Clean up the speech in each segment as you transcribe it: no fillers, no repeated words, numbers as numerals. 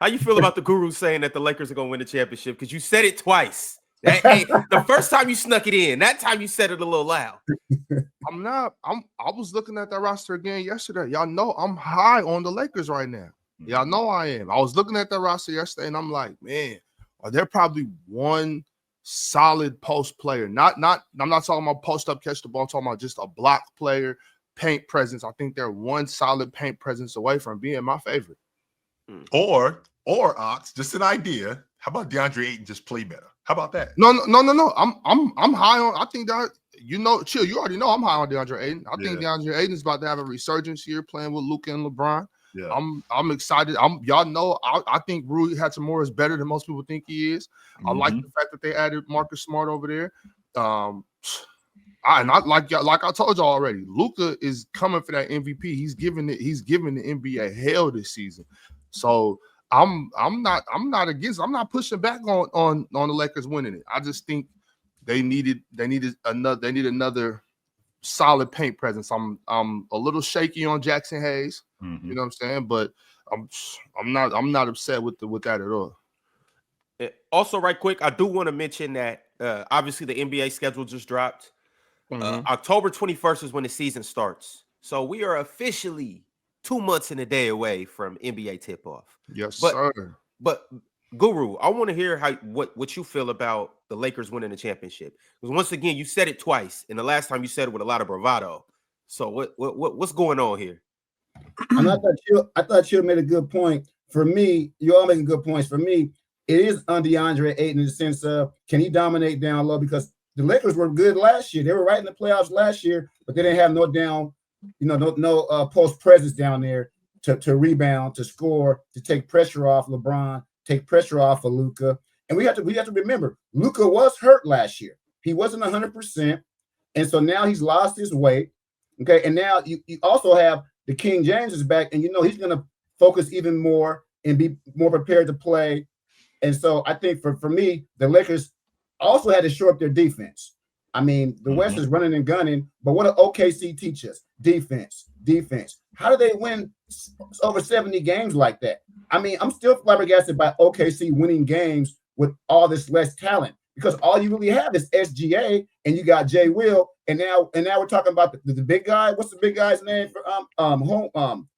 How you feel about the Guru saying that the Lakers are gonna win the championship? Because you said it twice. Hey, the first time you snuck it in, that time you said it a little loud. I was looking at that roster again yesterday. Y'all know I'm high on the Lakers right now. Y'all know I am. I was looking at that roster yesterday, and I'm like, man, are there probably one solid post player? I'm not talking about post up, catch the ball. I'm talking about just a block player, paint presence. I think they're one solid paint presence away from being my favorite. Or Ox, just an idea. How about DeAndre Ayton just play better? How about that? No. I'm high on. I think that Chill. You already know I'm high on DeAndre Ayton. I think DeAndre Ayton is about to have a resurgence here, playing with Luka and LeBron. Yeah. I'm excited. Y'all know I think Rui Hachimura is better than most people think he is. I like the fact that they added Marcus Smart over there. Like I told y'all already, Luka is coming for that MVP. He's giving the NBA hell this season. So I'm not pushing back on the Lakers winning it. I just think they needed another solid paint presence. I'm a little shaky on Jackson Hayes. You know what I'm saying? But I'm not upset with that at all. Also, right quick, I do want to mention that obviously the NBA schedule just dropped. October 21st is when the season starts. So we are officially 2 months and a day away from NBA tip-off. Yes, sir. But Guru, I want to hear what you feel about the Lakers winning the championship. Because once again, you said it twice, and the last time you said it with a lot of bravado. So what's going on here? I thought you made a good point. For me, you all making good points. For me, it is on DeAndre Ayton in the sense of, can he dominate down low? Because the Lakers were good last year. They were right in the playoffs last year, but they didn't have no post presence down there to rebound, to score, to take pressure off LeBron, take pressure off of Luka. And we have to remember, Luka was hurt last year. He wasn't 100%, and so now he's lost his weight. Okay, and now you also have the King James is back, and he's going to focus even more and be more prepared to play. And so I think for me, the Lakers also had to shore up their defense. I mean, the West is running and gunning, but what did OKC teach us? Defense. How do they win over 70 games like that? I mean, I'm still flabbergasted by OKC winning games with all this less talent, because all you really have is SGA, and you got Jay Will, and now we're talking about the big guy. What's the big guy's name for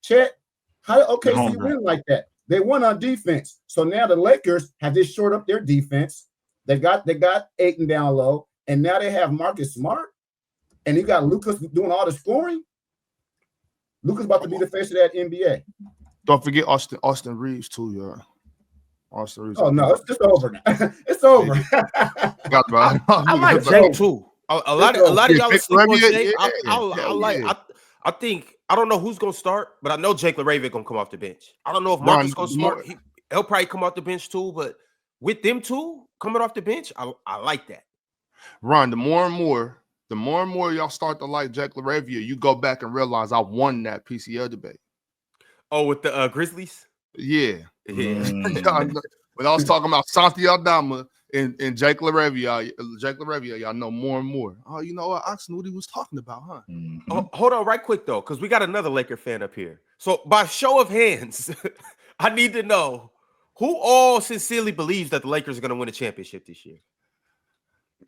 Chet? How did OKC win like that? They won on defense. So now the Lakers have just shored up their defense. They got Ayton down low, and now they have Marcus Smart, and you got Lucas doing all the scoring. Lucas about to be the face of that NBA. Don't forget Austin Reaves too, y'all. Austin Reaves. Oh no, it's over now. It's over. I like Jake too. A lot of y'all sleep on Jake. I think, I don't know who's gonna start, but I know Jake LaRavia gonna come off the bench. I don't know if Marcus gonna start. He'll probably come off the bench too, but with them two coming off the bench, I like that. Ron, the more and more y'all start to like Jake LaRavia, you go back and realize I won that PCL debate. Oh, with the Grizzlies? Yeah. When I was talking about Santi Aldama and Jake LaRavia, y'all know more and more. Oh, you know what? I knew what he was talking about, huh? Oh, hold on right quick, though, because we got another Laker fan up here. So by show of hands, I need to know who all sincerely believes that the Lakers are going to win a championship this year.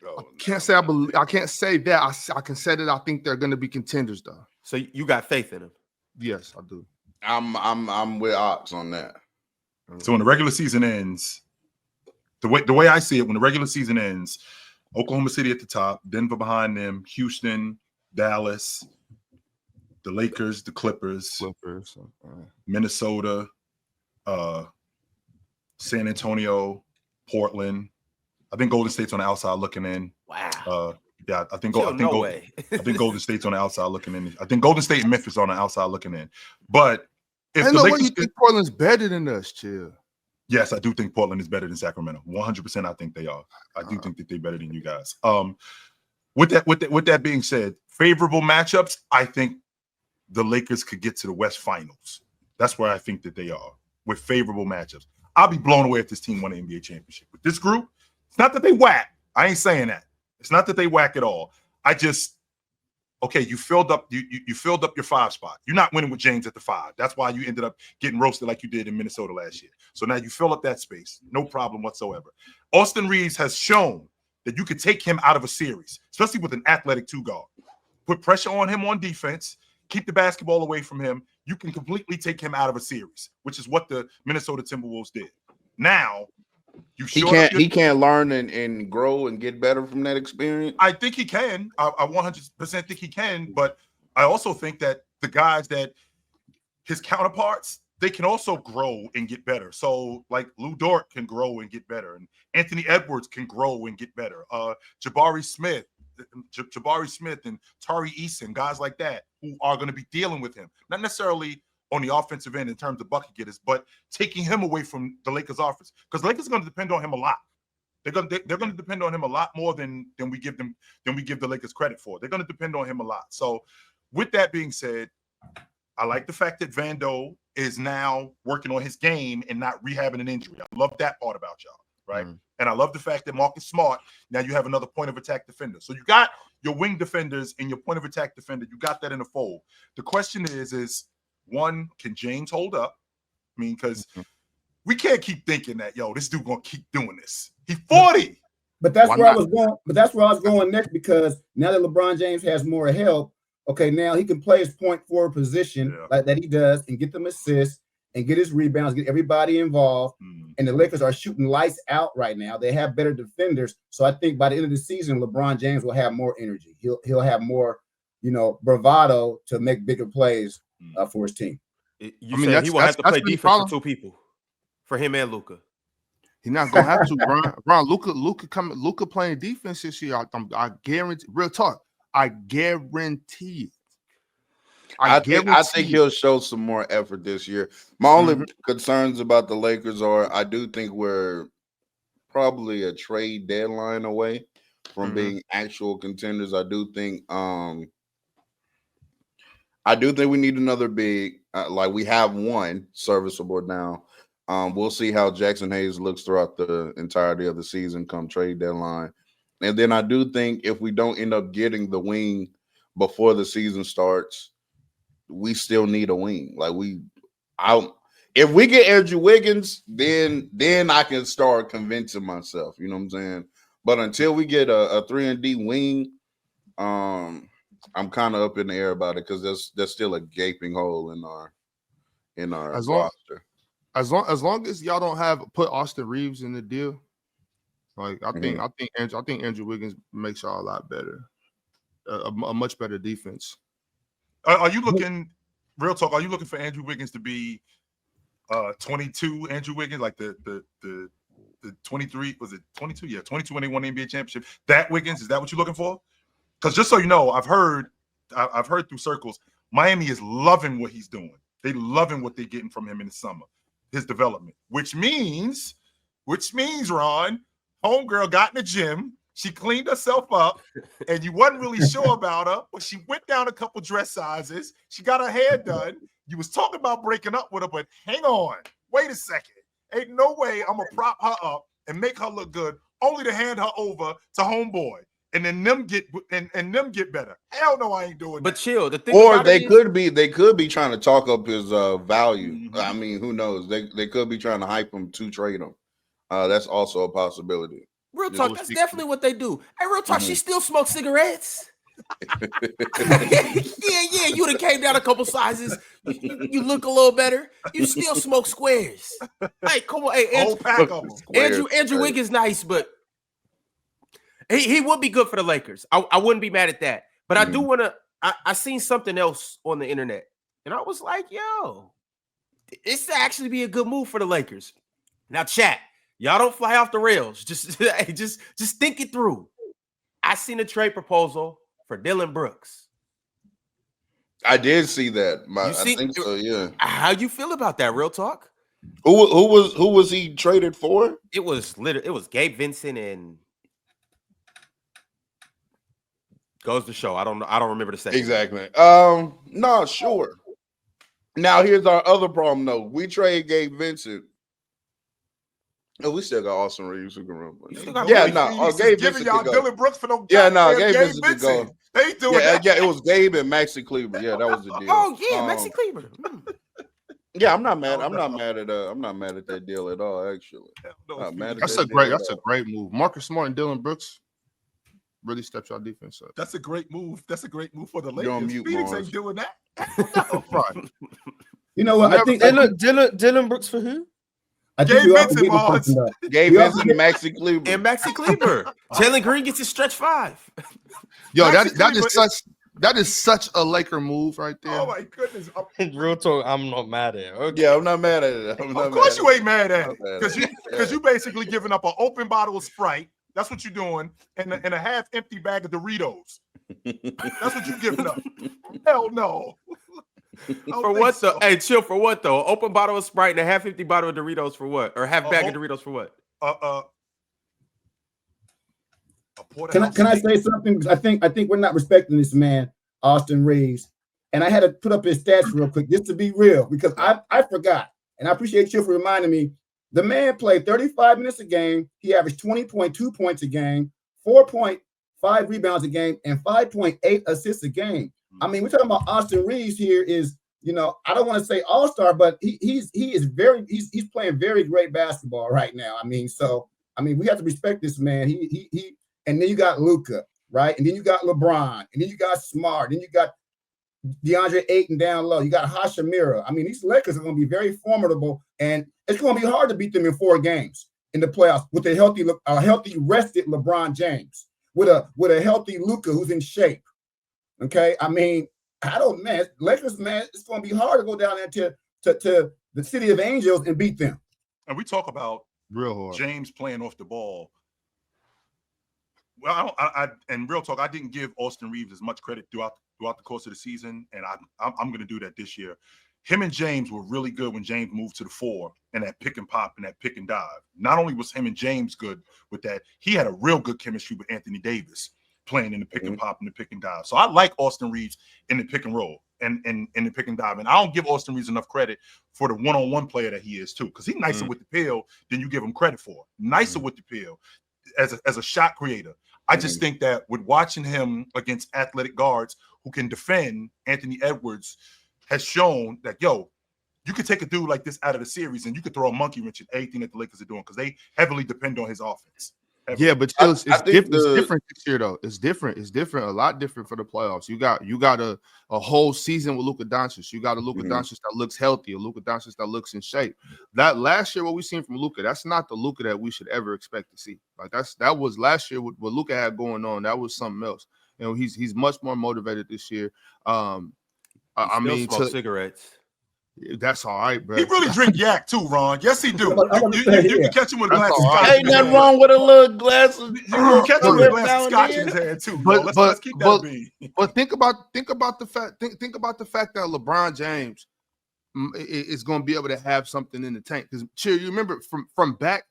I can't say I believe. I can't say that. I can say that I think they're going to be contenders, though. So you got faith in them? Yes, I do. I'm with Ox on that. So when the regular season ends, the way I see it, when the regular season ends, Oklahoma City at the top, Denver behind them, Houston, Dallas, the Lakers, the Clippers, Minnesota, San Antonio, Portland. I think Golden State's on the outside looking in. Wow. I think Golden State's on the outside looking in. I think Golden State and Memphis are on the outside looking in. But if the Lakers, you think Portland's better than us, chill. Yes, I do think Portland is better than Sacramento. 100%, I think they are. I do think that they're better than you guys. With that being said, favorable matchups, I think the Lakers could get to the West Finals. That's where I think that they are with favorable matchups. I'll be blown away if this team won an NBA championship. With this group, it's not that they whack. I ain't saying that. It's not that they whack at all. Okay, you filled up you filled up your 5 spot. You're not winning with James at the 5. That's why you ended up getting roasted like you did in Minnesota last year. So now you fill up that space, no problem whatsoever. Austin Reaves has shown that you could take him out of a series, especially with an athletic 2 guard. Put pressure on him on defense, keep the basketball away from him. You can completely take him out of a series, which is what the Minnesota Timberwolves did. Now, he can't learn and grow and get better from that experience. I think he can. I 100% think he can, but I also think that the guys that his counterparts, they can also grow and get better. So like Lou Dort can grow and get better, and Anthony Edwards can grow and get better. Jabari Smith and Tari Eason, guys like that who are going to be dealing with him, not necessarily on the offensive end in terms of bucket getters, but taking him away from the Lakers offense, because the Lakers are going to depend on him a lot. They're going to depend on him a lot more than we give the Lakers credit for. They're going to depend on him a lot. So with that being said, I like the fact that Vando is now working on his game and not rehabbing an injury. I love that part about y'all, right? Mm-hmm. And I love the fact that Marcus Smart, now you have another point of attack defender. So you got your wing defenders and your point of attack defender. You got that in the fold. The question is one, can James hold up? I mean, because we can't keep thinking that, this dude going to keep doing this. He's 40. But that's where I was going. But that's where I was going next, because now that LeBron James has more help, okay, now he can play his point forward position like that he does and get them assists and get his rebounds, get everybody involved. And the Lakers are shooting lights out right now. They have better defenders. So I think by the end of the season, LeBron James will have more energy. He'll have more, bravado to make bigger plays for his team. You said he will have to play defense for 2 people, for him and Luka. He's not gonna have to, Ron. Luka playing defense this year. I guarantee. Real talk. I guarantee it. I think he'll show some more effort this year. My only concerns about the Lakers are I do think we're probably a trade deadline away from being actual contenders. I do think we need another big. Like we have one serviceable now. We'll see how Jackson Hayes looks throughout the entirety of the season come trade deadline. And then I do think if we don't end up getting the wing before the season starts, we still need a wing. If we get Andrew Wiggins, then I can start convincing myself. You know what I'm saying? But until we get a 3-and-D wing, I'm kind of up in the air about it because there's still a gaping hole in our roster. As long as y'all don't have put Austin Reaves in the deal, like I think Andrew Wiggins makes y'all a lot better, a much better defense. Are you looking, real talk? Are you looking for Andrew Wiggins to be 22 Andrew Wiggins, like the 23, was it 22? Yeah, 22 when they won the NBA championship. That Wiggins, is that what you're looking for? Because just so you know, I've heard through circles, Miami is loving what he's doing. They loving what they're getting from him in the summer, his development, which means, Ron, homegirl got in the gym. She cleaned herself up, and you wasn't really sure about her, but she went down a couple dress sizes. She got her hair done. You was talking about breaking up with her, but hang on. Wait a second. Ain't no way I'm going to prop her up and make her look good, only to hand her over to homeboy. And then them get better. Hell no, I ain't doing that. But chill. The thing or they could be trying to talk up his value. I mean, who knows? They could be trying to hype him to trade him. That's also a possibility. Real talk, that's definitely what they do. Hey, real talk, she still smokes cigarettes. yeah, you done came down a couple sizes. You look a little better. You still smoke squares. Hey, come on. Hey, Andrew Wiggins nice, but he would be good for the Lakers. I wouldn't be mad at that. But I do want to I seen something else on the internet, and I was like, yo, it's actually be a good move for the Lakers. Now, chat. Y'all don't fly off the rails. Just think it through. I seen a trade proposal for Dylan Brooks. I did see that. I think so. Yeah. How you feel about that? Real talk. Who was he traded for? It was Gabe Vincent and goes to show. I don't remember the second. Exactly. No, sure. Now here's our other problem though. We trade Gabe Vincent. Oh, we still got Austin Reaves who can run. Gabe giving y'all Dylan Brooks for no. Gabe Vincent to go. They doing that. Yeah, it was Gabe and Maxi Kleber. Yeah, that was the deal. Oh yeah, Maxi Kleber. Yeah, I'm not mad. I'm not mad at that deal at all. Actually, that's a great move. Marcus Smart and Dylan Brooks really stepped y'all defense up. That's a great move. That's a great move for the Lakers. Phoenix ain't doing that. Right. You know what? I think Dylan Brooks for who? Gabe Vincent, Mars. Gabe Vincent, Maxi Kleber. And Maxi Kleber. Jalen Green gets his stretch 5. Yo, that is such a Laker move right there. Oh my goodness. Real talk, I'm not mad at it. Okay. Yeah, I'm not mad at it. Of course you ain't mad at it. Because you basically giving up an open bottle of Sprite. That's what you're doing. And a half empty bag of Doritos. That's what you're giving up. Hell no. For what though? Hey, chill. For what though? Open bottle of Sprite and a half empty bottle of Doritos for what? Or half bag of Doritos for what? Can I say something? Because I think we're not respecting this man, Austin Reaves. And I had to put up his stats real quick just to be real, because I forgot. And I appreciate you for reminding me. The man played 35 minutes a game. He averaged 20.2 points a game, 4.5 rebounds a game, and 5.8 assists a game. I mean, we're talking about Austin Reaves here is, I don't want to say all-star, but he's playing very great basketball right now. I mean, we have to respect this man. He and then you got Luka, right? And then you got LeBron, and then you got Smart, then you got DeAndre Ayton down low. You got Hashimura. I mean, these Lakers are going to be very formidable, and it's going to be hard to beat them in 4 games in the playoffs with a healthy rested LeBron James, with a healthy Luka who's in shape. Okay, I mean, Lakers, man, it's going to be hard to go down there to the City of Angels and beat them. And we talk about real hard. James playing off the ball. Well, and real talk, I didn't give Austin Reaves as much credit throughout the course of the season, and I'm going to do that this year. Him and James were really good when James moved to the 4 and that pick and pop and that pick and dive. Not only was him and James good with that, he had a real good chemistry with Anthony Davis playing in the pick and pop and the pick and dive. So I like Austin Reaves in the pick and roll and in the pick and dive. And I don't give Austin Reaves enough credit for the one-on-one player that he is too, because he's nicer with the pill than you give him credit for. Nicer with the pill as a shot creator. I just think that with watching him against athletic guards who can defend, Anthony Edwards has shown that, you could take a dude like this out of the series and you could throw a monkey wrench at anything that the Lakers are doing because they heavily depend on his offense. Yeah, but still, it's different this year, though. It's different. It's different, a lot different for the playoffs. You got a whole season with Luka Doncic. You got a Luka Doncic that looks healthy, a Luka Doncic that looks in shape. That last year, what we seen from Luka, that's not the Luka that we should ever expect to see. Like that was last year what Luka had going on. That was something else. He's much more motivated this year. I mean, cigarettes. That's all right, bro. He really drink yak too, Ron. Yes, he do. You can catch him with a glass of scotch. Ain't nothing wrong with a little glass of. You can catch him with a glass of scotch in his hand too. Let's keep that being. But think about the fact that LeBron James is going to be able to have something in the tank. Because you remember from back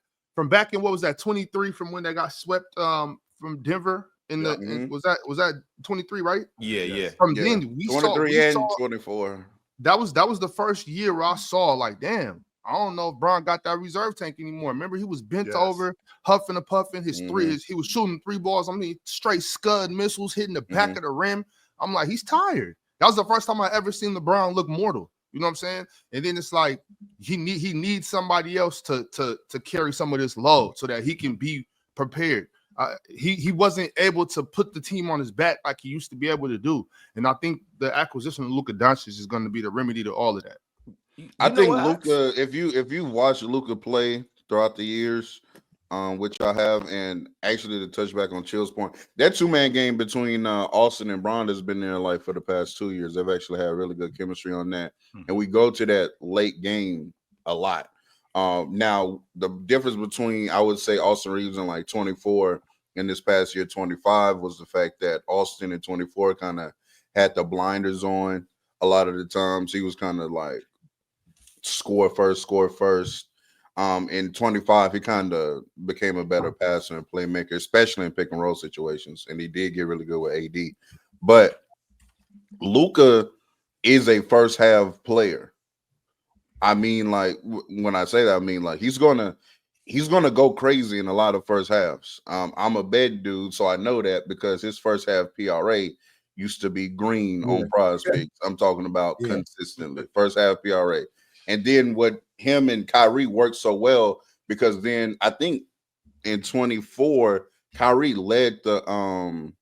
in what was that 23 from when they got swept from Denver in the was that 23, right? Yeah. From then we 23 and 24. That was the first year where I saw like, damn, I don't know if Bron got that reserve tank anymore. Remember, he was bent over, huffing and puffing. His threes, he was shooting 3 balls. I mean, straight scud missiles hitting the back of the rim. I'm like, he's tired. That was the first time I ever seen LeBron look mortal. You know what I'm saying? And then it's like he needs somebody else to carry some of this load so that he can be prepared. He wasn't able to put the team on his back like he used to be able to do. And I think the acquisition of Luka Doncic is going to be the remedy to all of that. I think Luka, if you watch Luka play throughout the years, which I have, and actually to touch back on Chill's point, that 2-man game between Austin and Bron has been there like for the past 2 years. They've actually had really good chemistry on that. And we go to that late game a lot. Now, the difference between, I would say, Austin Reaves in like 24 and this past year 25 was the fact that Austin in 24 kind of had the blinders on a lot of the times. He was kind of like score first. In 25, he kind of became a better passer and playmaker, especially in pick and roll situations, and he did get really good with AD. But Luka is a first half player. I mean, like when I say that, I mean like he's gonna he's gonna go crazy in a lot of first halves. I'm a bed dude, so I know that because his first half PRA used to be green on Prize Picks. I'm talking about consistently first half PRA, and then what him and Kyrie worked so well because then I think in 24 Kyrie led the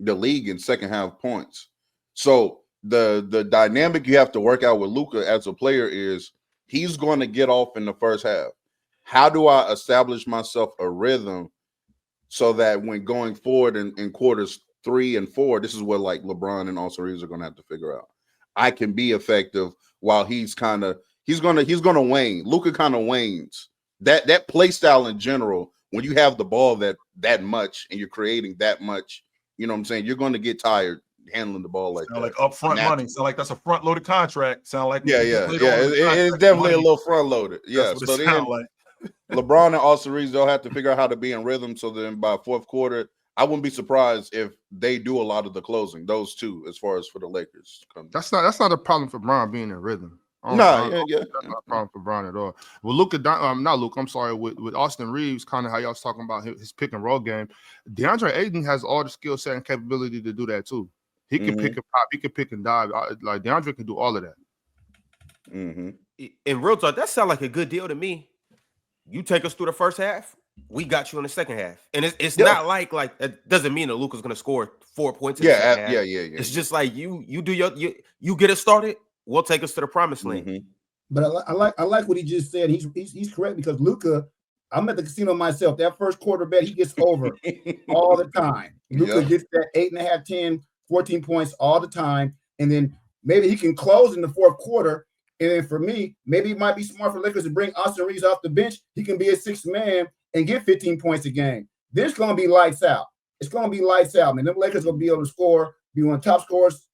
league in second half points. So the dynamic you have to work out with Luka as a player is he's going to get off in the first half. How do I establish myself a rhythm so that when going forward in quarters 3 and 4, this is what like LeBron and also Reaves are going to have to figure out. I can be effective while he's gonna wane. Luka kind of wanes. That play style in general, when you have the ball that much and you're creating that much, you know what I'm saying, you're going to get tired handling the ball like sound that. Like upfront money. Sound like that's a front loaded contract. Sound like it's definitely a little front loaded. Yeah, so then like. LeBron and Austin Reaves, they'll have to figure out how to be in rhythm. So then by fourth quarter, I wouldn't be surprised if they do a lot of the closing. Those two, as far as for the Lakers, that's not a problem for Bron being in rhythm. That's not a problem for Bron at all. Well, look at not Luke. I'm sorry, with Austin Reaves, kind of how y'all was talking about his pick and roll game. DeAndre Ayton has all the skill set and capability to do that too. He can pick and pop. He can pick and dive. Like DeAndre can do all of that. In real talk, that sounds like a good deal to me. You take us through the first half, we got you in the second half, and it's not like it doesn't mean that Luka's going to score 4 points. In the second half. It's just like you do you get it started. We'll take us to the promised land. But I like what he just said. He's correct because Luka. I'm at the casino myself. That first quarter bet, he gets over all the time. Luka gets that 8.5, 10, 14 points all the time, and then maybe he can close in the fourth quarter. And then for me, maybe it might be smart for Lakers to bring Austin Reaves off the bench. He can be a sixth man and get 15 points a game. This is going to be lights out. It's going to be lights out, man. Them Lakers going to be able to score, be one of the top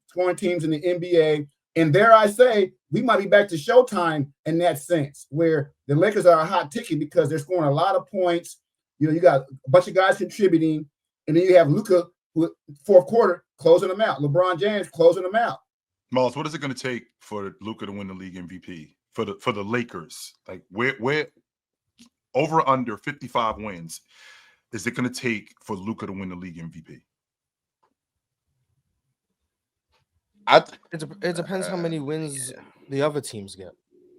scoring teams in the NBA. And dare I say, we might be back to Showtime in that sense, where the Lakers are a hot ticket because they're scoring a lot of points. You know, you got a bunch of guys contributing, and then you have Luka, who fourth quarter, closing them out. LeBron James closing them out. Miles, what is it going to take for Luka to win the league MVP for the Lakers? Like where over under 55 wins is it going to take for Luka to win the league MVP? It depends how many wins the other teams get.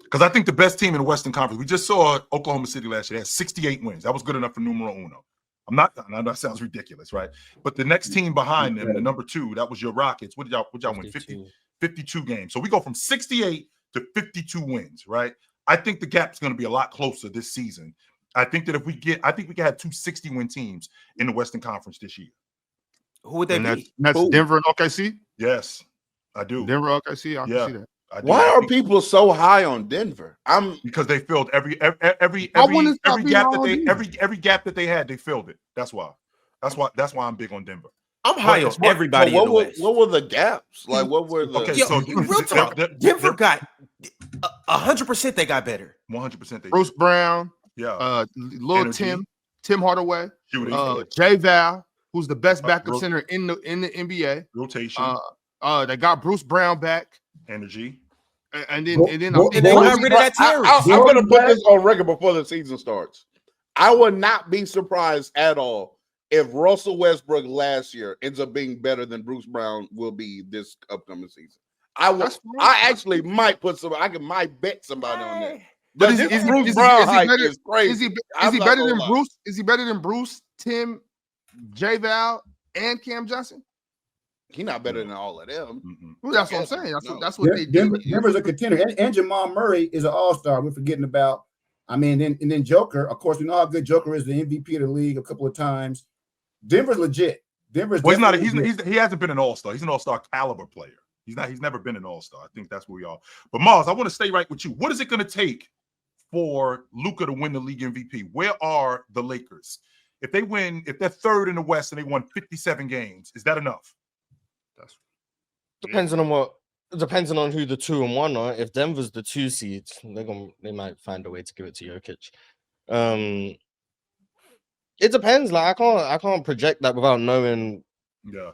Because I think the best team in the Western Conference, we just saw Oklahoma City last year. They had 68 wins. That was good enough for numero uno. I know that sounds ridiculous, right? But the next team behind them, the number 2, that was your Rockets. What y'all win? 52 games. So we go from 68 to 52 wins, right? I think the gap's going to be a lot closer this season. I think that we can have 2 60-win teams in the Western Conference this year. Who would they be? That's Denver and OKC? Yes, I do. Denver, OKC, I can see that. Why are people so high on Denver? Because they filled every gap that they had, they filled it. That's why I'm big on Denver. I'm high on everybody in the West. What were the gaps? Like, what were the? Okay, so real talk. Denver got 100%. They got better. 100%. Bruce Brown, Little Tim Hardaway, J Val, who's the best backup center in the NBA. Rotation. They got Bruce Brown back. Energy. And then they got rid of that Terry. I'm going to put this on record before the season starts. I would not be surprised at all if Russell Westbrook last year ends up being better than Bruce Brown will be this upcoming season. I actually might might bet somebody on that. But is Bruce Brown hype is crazy. Is he better than Bruce? Is he better than Bruce, Tim, J Val, and Cam Johnson? He's not better than all of them. Well, that's what I'm saying. That's what they do. Denver's a contender, and Jamal Murray is an all-star. We're forgetting about. I mean, and then Joker. Of course, we know how good Joker is, the MVP of the league a couple of times. Denver's legit. Denver's. Well, he's not. He hasn't been an all-star. He's an all-star caliber player. He's not. He's never been an all-star. I think that's where we are. But Mars, I want to stay right with you. What is it going to take for Luka to win the league MVP? Where are the Lakers? If they're third in the West and they won 57 games, is that enough? Depending on who the 2 and 1 are. If Denver's the 2 seeds, they might find a way to give it to Jokic. It depends. Like I can't project that without knowing. Yeah.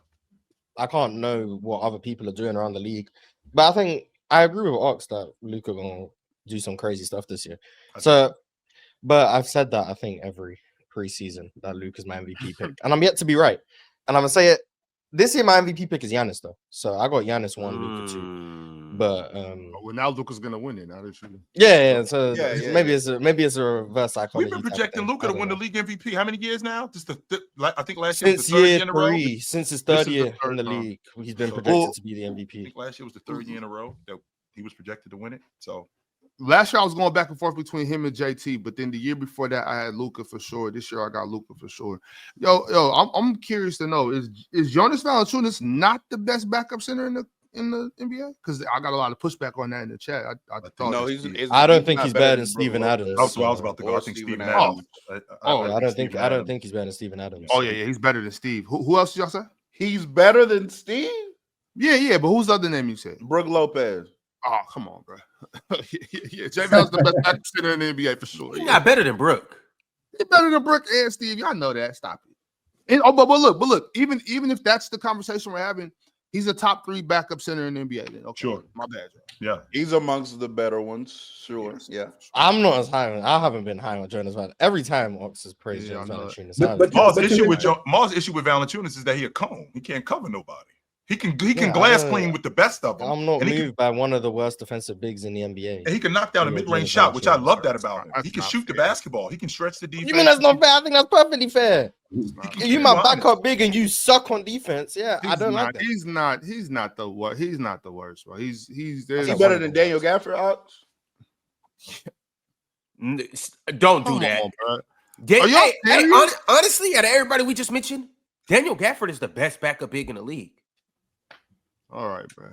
I can't know what other people are doing around the league. But I think I agree with Ox that Luka gonna do some crazy stuff this year. So But I've said that I think every preseason that Luke is my MVP pick, and I'm yet to be right. And I'm gonna say it this year. My MVP pick is Giannis, though. So I got Giannis 1, Luka 2. But well, now Luka's gonna win it. Now that you, so maybe it's a reverse psychology. We've been projecting Luka to win the league MVP. How many years now? Just I think last year was the third year in a row. Since his third year in the league, he's been projected to be the MVP. I think last year was the third year in a row that he was projected to win it. So last year I was going back and forth between him and JT, but then the year before that I had Luka for sure. This year I got Luka for sure. I'm curious to know, is Jonas Valanciunas not the best backup center in the NBA? Because I got a lot of pushback on that in the chat. I thought I don't think he's better than Steven Adams. That's what I was about to go. I think Steven Adams. I don't think he's better than Steven Adams. Oh yeah, he's better than Steve. Who else did y'all say? He's better than Steve? Yeah, but who's the other name you said? Brook Lopez. Oh, come on, bro. yeah, JVL's the best backup center in the NBA for sure. He's not better than Brook. He's better than Brook and Steve. Y'all know that. Stop it. And, but look, even if that's the conversation we're having, he's a top 3 backup center in the NBA. Then. Okay, sure. My bad, Joe. Yeah. He's amongst the better ones. Sure. Yeah. I'm not as high. I haven't been high on Jonas Valanciunas. Every time Ox has praised Jonas Valanciunas. Maul's issue with Valanciunas is that he a cone. He can't cover nobody. He can glass clean with the best of them. I'm not moved by one of the worst defensive bigs in the NBA. And he can knock down a mid-range shot, which I love that about him. He can shoot the basketball. He can stretch the defense. You mean that's not fair? I think that's perfectly fair. You my backup big and you suck on defense. Yeah, I don't like that. He's not the worst. He's not the worst, bro. He's better than Daniel Gafford, Ox? Don't do that. Honestly, out of everybody we just mentioned, Daniel Gafford is the best backup big in the league. All right, bro.